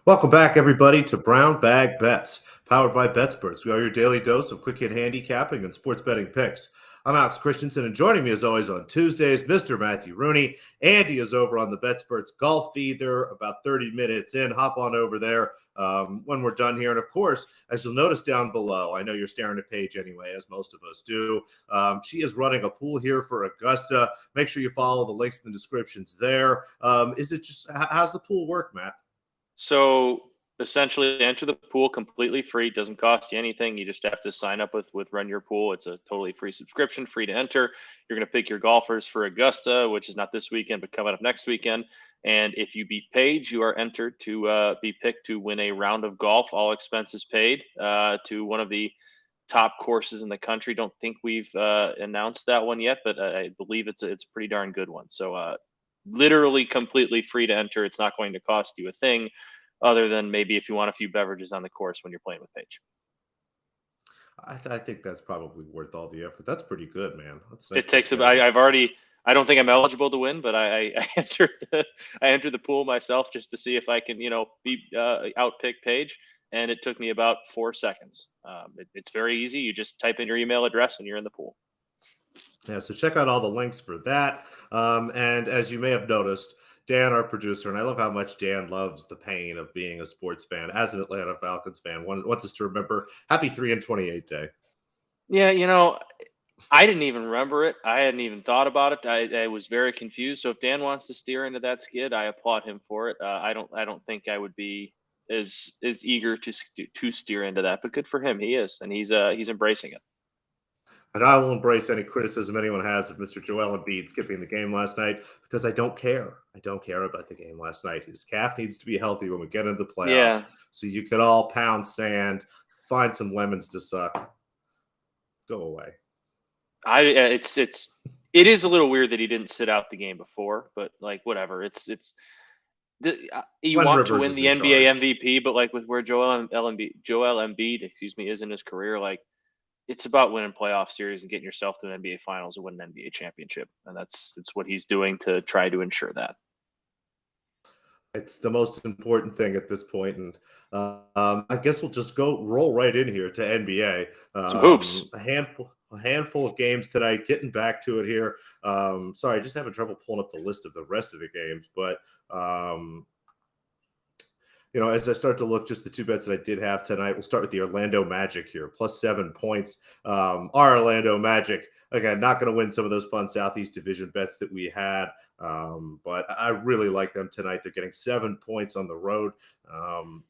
Welcome back, everybody, to Brown Bag Bets, powered by BetSperts. We are your daily dose of quick hit handicapping and sports betting picks. I'm Alex Christensen, and joining me as always on Tuesdays, Mr. Matthew Rooney. Andy is over on the BetSperts golf feed. They're about 30 minutes in. Hop on over there when we're done here. And of course, as you'll notice down below, I know you're staring at Paige anyway, as most of us do. She is running a pool here for Augusta. Make sure you follow the links in the descriptions there. How's the pool work, Matt? So essentially, enter the pool completely free. It doesn't cost you anything. You just have to sign up with Run Your Pool. It's a totally free subscription, free to enter. You're going to pick your golfers for Augusta, which is not this weekend, but coming up next weekend. And if you beat Paige, you are entered to be picked to win a round of golf, all expenses paid, to one of the top courses in the country. Don't think we've announced that one yet, but I believe it's a pretty darn good one. So literally completely free to enter. It's not going to cost you a thing other than maybe if you want a few beverages on the course when you're playing with Paige. I think that's probably worth all the effort. That's pretty good, man. That's nice. It takes about, I don't think I'm eligible to win, but I entered the pool myself just to see if I can, be outpick Paige. And it took me about 4 seconds. It's very easy. You just type in your email address and you're in the pool. Yeah, so check out all the links for that. And as you may have noticed, Dan, our producer, and I love how much Dan loves the pain of being a sports fan. As an Atlanta Falcons fan, wants us to remember Happy 3-28 Day. Yeah, I didn't even remember it. I hadn't even thought about it. I was very confused. So if Dan wants to steer into that skid, I applaud him for it. I don't think I would be as eager to steer into that, but good for him. He is, and he's embracing it. And I will embrace any criticism anyone has of Mr. Joel Embiid skipping the game last night because I don't care. I don't care about the game last night. His calf needs to be healthy when we get into the playoffs. Yeah. So you could all pound sand, find some lemons to suck. Go away. It is a little weird that he didn't sit out the game before, but like whatever. You want to win the NBA MVP, but like with where Joel Embiid, is in his career, like it's about winning playoff series and getting yourself to an NBA Finals or win an NBA championship, and that's what he's doing to try to ensure that. It's the most important thing at this point, and I guess we'll just roll right in here to NBA. Some hoops. A handful of games tonight. Getting back to it here. Sorry, just having trouble pulling up the list of the rest of the games, but as I start to look, just the two bets that I did have tonight, we'll start with the Orlando Magic here, plus 7 points. Our Orlando Magic, again, not going to win some of those fun Southeast Division bets that we had, but I really like them tonight. They're getting 7 points on the road.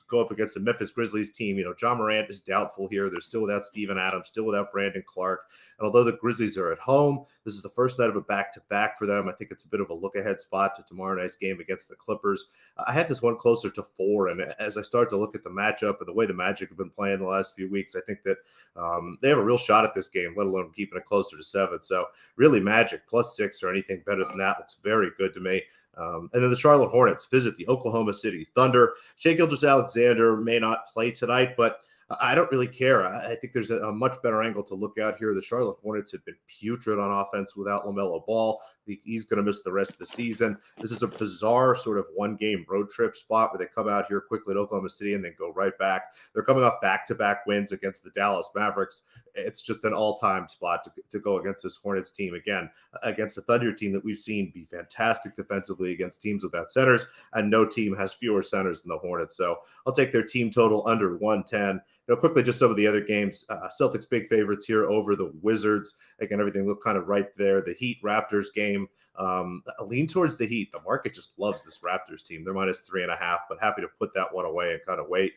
Go up against the Memphis Grizzlies team. John Morant is doubtful here. They're still without Steven Adams, still without Brandon Clark. And although the Grizzlies are at home, this is the first night of a back-to-back for them. I think it's a bit of a look-ahead spot to tomorrow night's game against the Clippers. I had this one closer to 4, and as I start to look at the matchup and the way the Magic have been playing the last few weeks, I think that they have a real shot at this game, let alone keeping it closer to 7. So really Magic plus 6 or anything better than that looks very good to me. And then the Charlotte Hornets visit the Oklahoma City Thunder. Shai Gilgeous-Alexander may not play tonight, but I don't really care. I think there's a much better angle to look out here. The Charlotte Hornets have been putrid on offense without LaMelo Ball. He's going to miss the rest of the season. This is a bizarre sort of one-game road trip spot where they come out here quickly to Oklahoma City and then go right back. They're coming off back-to-back wins against the Dallas Mavericks. It's just an all-time spot to go against this Hornets team again, against a Thunder team that we've seen be fantastic defensively against teams without centers, and no team has fewer centers than the Hornets. So I'll take their team total under 110. Quickly, just some of the other games. Celtics big favorites here over the Wizards. Again, everything looked kind of right there. The Heat Raptors game, a lean towards the Heat. The market just loves this Raptors team. They're minus 3.5, but happy to put that one away and kind of wait.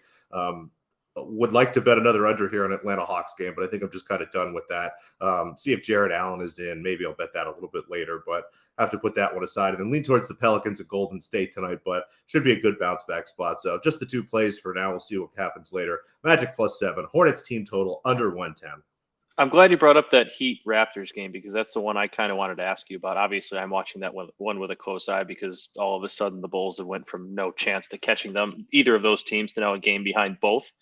Would like to bet another under here on Atlanta Hawks game, but I think I'm just kind of done with that. See if Jared Allen is in. Maybe I'll bet that a little bit later, but I have to put that one aside and then lean towards the Pelicans at Golden State tonight, but should be a good bounce back spot. So just the 2 plays for now. We'll see what happens later. Magic plus 7, Hornets team total under 110. I'm glad you brought up that Heat Raptors game because that's the one I kind of wanted to ask you about. Obviously, I'm watching that one with a close eye because all of a sudden the Bulls have went from no chance to catching them, either of those teams, to now a game behind both.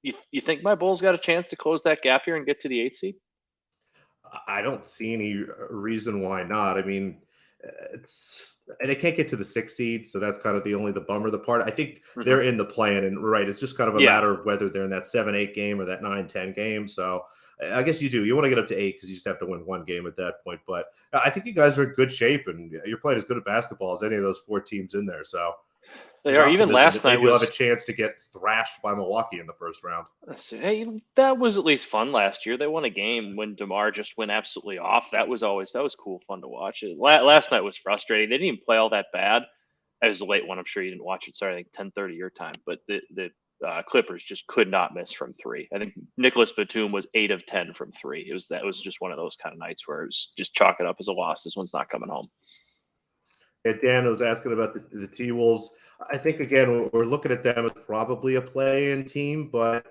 You think my Bulls got a chance to close that gap here and get to the 8th seed? I don't see any reason why not. I mean, and they can't get to the 6th seed, so that's kind of the bummer. The part I think Mhm. they're in the plan, and right, it's just kind of a Yeah. matter of whether they're in that 7-8 game or that 9-10 game. So I guess you want to get up to 8 because you just have to win one game at that point. But I think you guys are in good shape, and you're playing as good at basketball as any of those 4 teams in there. So They there's are. Even optimism last that night maybe you'll have a was. chance to get thrashed by Milwaukee in the first round. Hey, that was at least fun last year. They won a game when DeMar just went absolutely off. That was cool, fun to watch. Last night was frustrating. They didn't even play all that bad. It was a late one. I'm sure you didn't watch it. Sorry, I think 10:30 your time. But the Clippers just could not miss from three. I think Nicholas Batum was 8 of 10 from three. That was just one of those kind of nights where it was just chalk it up as a loss. This one's not coming home. And Dan was asking about the T Wolves. I think again we're looking at them as probably a play-in team, but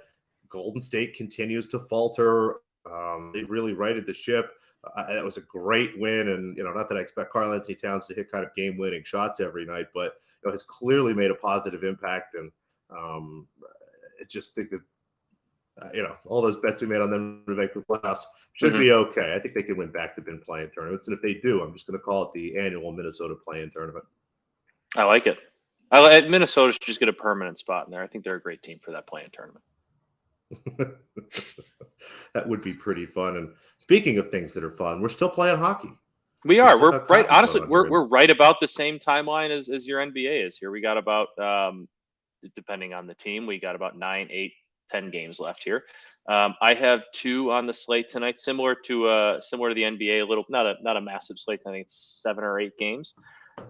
Golden State continues to falter. They really righted the ship. That was a great win, and not that I expect Karl Anthony Towns to hit kind of game-winning shots every night, but has clearly made a positive impact. And I just think that all those bets we made on them to make the playoffs should Mhm. be okay. I think they can win back-to-bin play-in tournaments, and if they do, I'm just going to call it the annual Minnesota play-in tournament. I like it. Minnesota should just get a permanent spot in there. I think they're a great team for that play-in tournament. That would be pretty fun. And speaking of things that are fun, we're still playing hockey. We are. We're have right. hockey Honestly, going on here. we're right about the same timeline as your NBA is here. We got about depending on the team, we got about 9, 8, 10 games left here. I have 2 on the slate tonight, similar to the NBA. A little, not a massive slate. I think it's 7 or 8 games.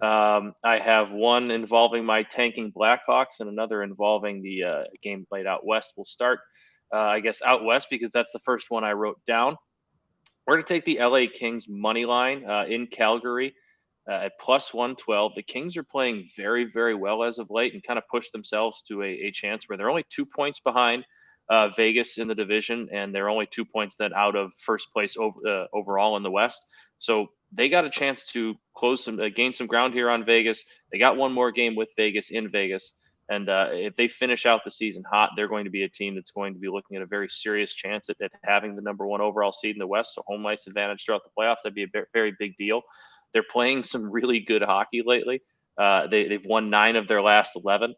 I have one involving my tanking Blackhawks and another involving the game played out west. We'll start, I guess, out west because that's the first one I wrote down. We're going to take the LA Kings money line in Calgary at plus 112. The Kings are playing very, very well as of late and kind of pushed themselves to a chance where they're only 2 points behind Vegas in the division, and they're only 2 points then out of first place overall in the West. So they got a chance to gain some ground here on Vegas. They got one more game with Vegas in Vegas. And if they finish out the season hot, they're going to be a team that's going to be looking at a very serious chance at having the number 1 overall seed in the West. So home ice advantage throughout the playoffs, that'd be a very big deal. They're playing some really good hockey lately. They've won 9 of their last 11.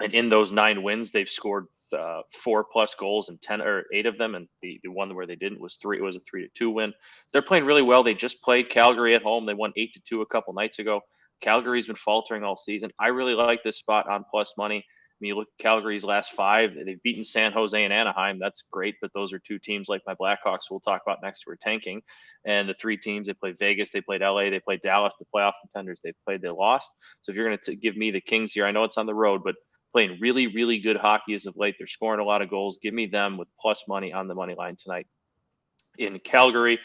And in those 9 wins, they've scored 4+ goals in 10 or 8 of them. And the one where they didn't was 3. It was a 3-2 win. They're playing really well. They just played Calgary at home. They won 8-2 a couple nights ago. Calgary's been faltering all season. I really like this spot on plus money. I mean, you look at Calgary's last 5, they've beaten San Jose and Anaheim. That's great, but those are 2 teams like my Blackhawks, who we'll talk about next, who are tanking. And the 3 teams, they played Vegas, they played LA, they played Dallas, the playoff contenders. They lost. So if you're going to give me the Kings here, I know it's on the road, but playing really, really good hockey as of late. They're scoring a lot of goals. Give me them with plus money on the money line tonight in Calgary.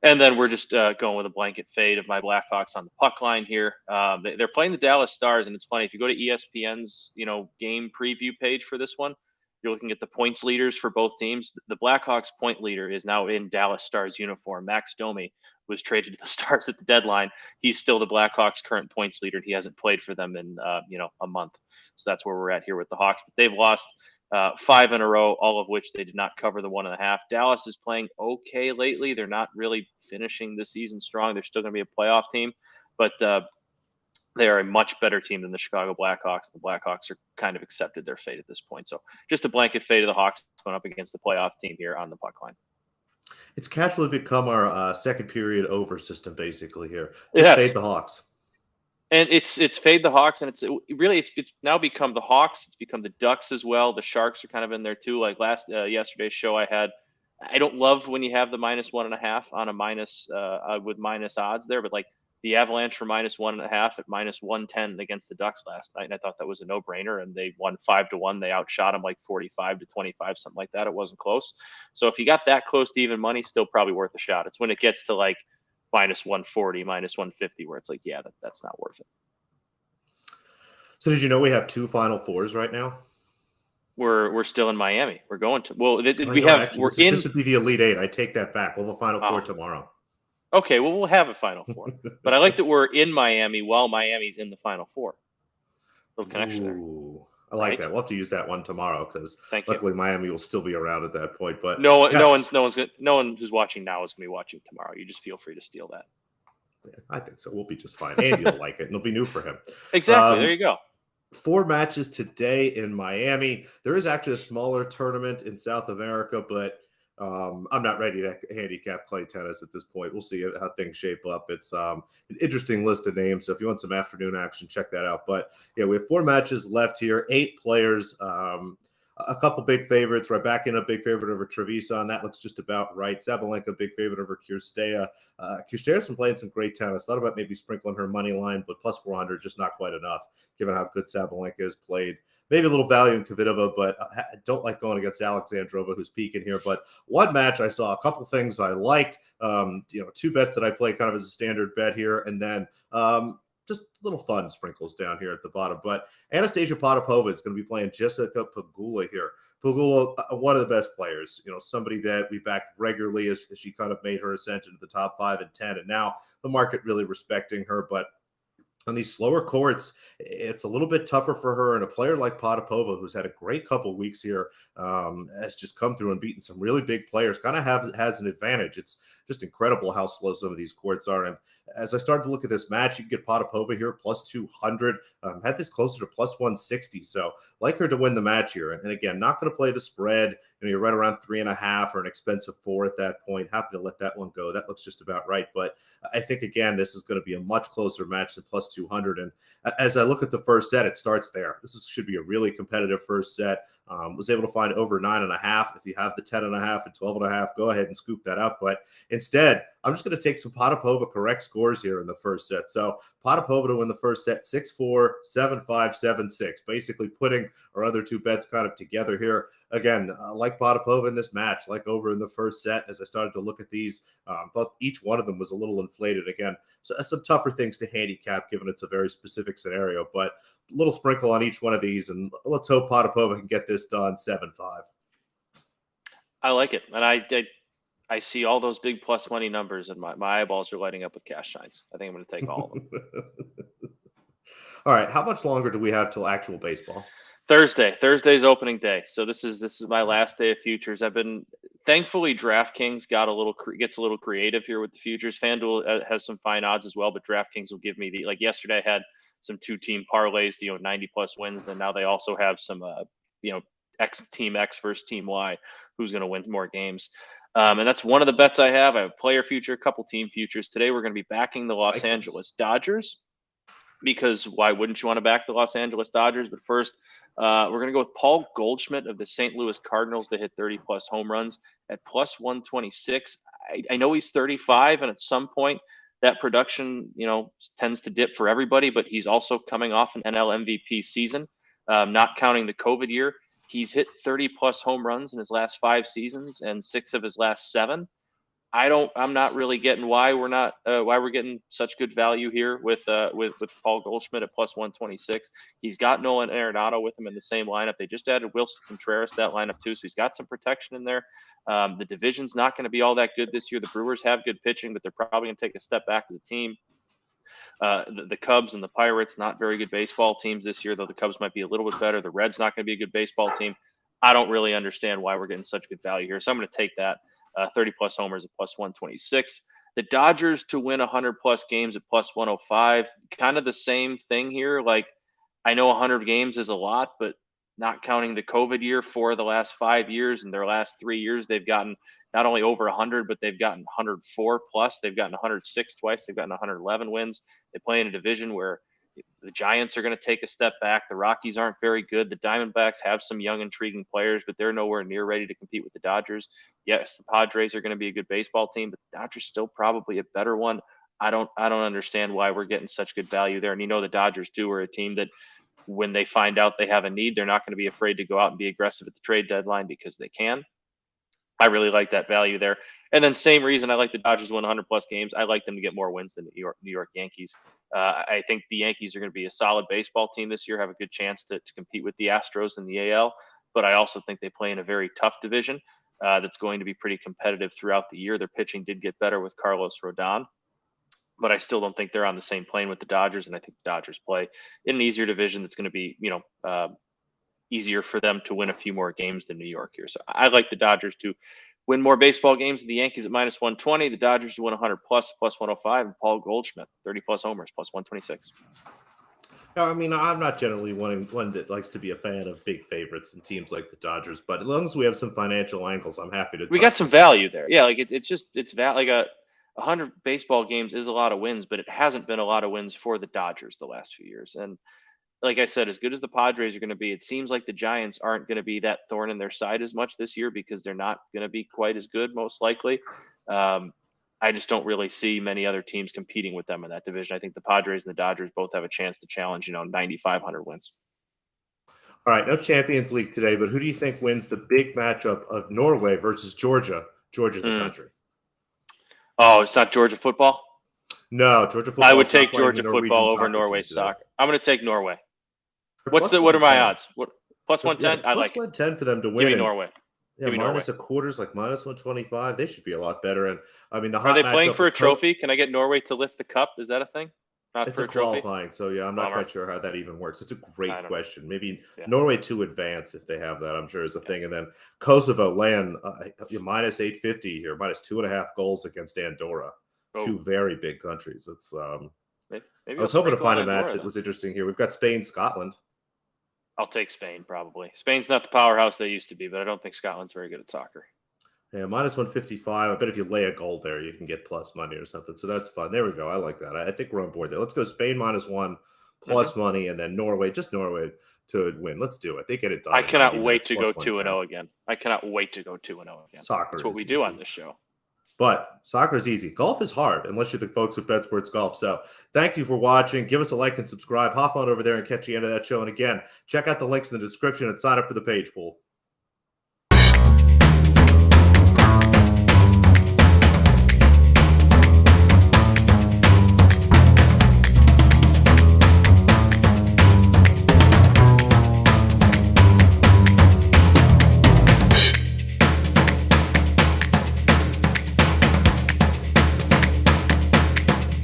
And then we're just going with a blanket fade of my Blackhawks on the puck line here. They're playing the Dallas Stars, and it's funny, if you go to ESPN's game preview page for this one, you're looking at the points leaders for both teams. The Blackhawks point leader is now in Dallas Stars uniform. Max Domi was traded to the Stars at the deadline. He's still the Blackhawks' current points leader, and he hasn't played for them in a month. So that's where we're at here with the Hawks. But they've lost 5 in a row, all of which they did not cover the 1.5. Dallas is playing okay lately. They're not really finishing the season strong. They're still going to be a playoff team, but they are a much better team than the Chicago Blackhawks. The Blackhawks are kind of accepted their fate at this point. So just a blanket fate of the Hawks going up against the playoff team here on the puck line. It's casually become our second period over system, basically here. Just fade the Hawks. And it's fade the Hawks, and it's now become the Hawks. It's become the Ducks as well. The Sharks are kind of in there too. Like yesterday's show, I don't love when you have the -1.5 on a minus with minus odds there, but like the Avalanche for -1.5 at -110 against the Ducks last night, and I thought that was a no-brainer. And they won 5-1. They outshot them like 45-25, something like that. It wasn't close. So if you got that close to even money, still probably worth a shot. It's when it gets to like -140, -150, where it's like, yeah, that's not worth it. So did you know we have 2 Final Fours right now? We're still in Miami. We're going to this would be the Elite 8. I take that back. We'll have a Final Four tomorrow. Okay, well, we'll have a Final Four, but I like that we're in Miami while Miami's in the Final Four. Little connection there. I like that. We'll have to use that one tomorrow because luckily Miami will still be around at that point. But no one who's watching now is going to be watching tomorrow. You just feel free to steal that. I think so. We'll be just fine. Andy will like it, and it'll be new for him. Exactly. There Um, you go. 4 matches today in Miami. There is actually a smaller tournament in South America, but I'm not ready to handicap clay tennis at this point. We'll see how things shape up. It's an interesting list of names. So if you want some afternoon action, check that out. But yeah, we have 4 matches left here, 8 players. A couple big favorites. Right back in a big favorite over Trevisan. That looks just about right. Sabalenka, big favorite over Kirstea. Kirstea's been playing some great tennis. Thought about maybe sprinkling her money line, but plus 400, just not quite enough, given how good Sabalenka has played. Maybe a little value in Kvitova, but I don't like going against Alexandrova, who's peaking here. But one match I saw a couple things I liked. 2 bets that I play kind of as a standard bet here, and then just little fun sprinkles down here at the bottom. But Anastasia Potapova is going to be playing Jessica Pegula here. Pegula, one of the best players, somebody that we backed regularly as she kind of made her ascent into the top 5 and 10. And now the market really respecting her. But on these slower courts, it's a little bit tougher for her. And a player like Potapova, who's had a great couple of weeks here, has just come through and beaten some really big players, kind of has an advantage. It's just incredible how slow some of these courts are. And as I started to look at this match, you can get Potapova here plus 200. Had this closer to plus 160. So like her to win the match here. And again, not going to play the spread. You're right around 3.5 or an expensive 4 at that point. Happy to let that one go. That looks just about right. But I think, again, this is going to be a much closer match than plus 200. And as I look at the first set, it starts there. Should be a really competitive first set. Was able to find over 9.5. If you have the 10.5 and 12.5, go ahead and scoop that up. But instead, I'm just going to take some Potapova correct scores here in the first set. So Potapova to win the first set, 6-4, 7-5, 7-6. Basically putting our other 2 bets kind of together here. Again, like Potapova in this match, like over in the first set, as I started to look at these, thought each one of them was a little inflated. Again, so some tougher things to handicap given it's a very specific scenario, but a little sprinkle on each one of these, and let's hope Potapova can get this done 7-5. I like it, and I see all those big plus money numbers, and my eyeballs are lighting up with cash shines. I think I'm going to take all of them. All right, how much longer do we have till actual baseball? Thursday's opening day. So this is my last day of futures. Thankfully DraftKings gets a little creative here with the futures. FanDuel has some fine odds as well, but DraftKings will give me like yesterday I had some 2-team parlays, 90 plus wins. And now they also have some, team X versus team Y, who's going to win more games. And that's one of the bets I have. I have a player future, a couple team futures. Today we're going to be backing the Los Angeles Dodgers, because why wouldn't you want to back the Los Angeles Dodgers? But first, we're going to go with Paul Goldschmidt of the St. Louis Cardinals to hit 30 plus home runs at plus 126. I know he's 35, and at some point that production, tends to dip for everybody, but he's also coming off an NL MVP season, not counting the COVID year. He's hit 30 plus home runs in his last 5 seasons and 6 of his last 7. I'm not really getting why we're getting such good value here with Paul Goldschmidt at plus 126. He's got Nolan Arenado with him in the same lineup. They just added Wilson Contreras to that lineup too, so he's got some protection in there. The division's not going to be all that good this year. The Brewers have good pitching, but they're probably going to take a step back as a team. The Cubs and the Pirates, not very good baseball teams this year, though the Cubs might be a little bit better. The Reds not going to be a good baseball team. I don't really understand why we're getting such good value here, so I'm going to take that. 30 plus homers at plus 126. The Dodgers to win 100 plus games at plus 105. Kind of the same thing here. Like, I know 100 games is a lot, but not counting the COVID year, for the last 5 years and their last 3 years, they've gotten not only over 100, but they've gotten 104 plus. They've gotten 106 twice. They've gotten 111 wins. They play in a division where the Giants are going to take a step back. The Rockies aren't very good. The Diamondbacks have some young, intriguing players, but they're nowhere near ready to compete with the Dodgers. Yes, the Padres are going to be a good baseball team, but the Dodgers still probably a better one. I don't understand why we're getting such good value there. And the Dodgers too are a team that when they find out they have a need, they're not going to be afraid to go out and be aggressive at the trade deadline because they can. I really like that value there. And then same reason I like the Dodgers to win 100 plus games. I like them to get more wins than the New York Yankees. I think the Yankees are going to be a solid baseball team this year, have a good chance to compete with the Astros in the AL. But I also think they play in a very tough division that's going to be pretty competitive throughout the year. Their pitching did get better with Carlos Rodon, but I still don't think they're on the same plane with the Dodgers. And I think the Dodgers play in an easier division that's going to be, easier for them to win a few more games than New York here. So I like the Dodgers to win more baseball games than the Yankees at -120. The Dodgers to win 100 plus, +105. And Paul Goldschmidt, 30 plus homers, +126. No, I mean, I'm not generally one that likes to be a fan of big favorites and teams like the Dodgers, but as long as we have some financial angles, I'm happy to We got touch some them. value there. Yeah, like like a 100 baseball games is a lot of wins, but it hasn't been a lot of wins for the Dodgers the last few years. And like I said, as good as the Padres are going to be, it seems like the Giants aren't going to be that thorn in their side as much this year because they're not going to be quite as good, most likely. I just don't really see many other teams competing with them in that division. I think the Padres and the Dodgers both have a chance to challenge, 9,500 wins. All right, no Champions League today, but who do you think wins the big matchup of Norway versus Georgia? Georgia's the Mm. country. Oh, it's not Georgia football? No, Georgia football. I would take Georgia football over Norway soccer. I'm going to take Norway. What are my odds? What +110? I like it. +110 for them to win. Give me Norway. Yeah, Give me minus Norway. a quarter's like -125. They should be a lot better. And I mean, the Are hot they playing matchup for a with trophy? Can I get Norway to lift the cup? Is that a thing? Not It's for a a trophy? qualifying, so yeah, I'm not Bummer. quite sure how that even works. It's a great I don't know. question. Maybe Yeah. Norway to advance if they have that. I'm sure is a thing. And then Kosovo land -850 here, -2.5 goals against Andorra. Oh, Two very big countries. It's maybe I I'll was hoping to sprinkle on find a match Andorra that then. was interesting here. We've got Spain, Scotland. I'll take Spain probably. Spain's not the powerhouse they used to be, but I don't think Scotland's very good at soccer. Yeah, -155. I bet if you lay a goal there, you can get plus money or something. So that's fun. There we go. I like that. I think we're on board there. Let's go Spain -1 plus money, and then Norway, just Norway to win. Let's do it. They get it done. I in cannot 90 wait minutes, to plus go 2-0 110. again. I cannot wait to go 2-0 again. Soccer That's what is we do on easy. this show. But soccer is easy. Golf is hard, unless you're the folks at Bet Sports Golf. So thank you for watching. Give us a like and subscribe. Hop on over there and catch the end of that show. And again, check out the links in the description and sign up for the page pool.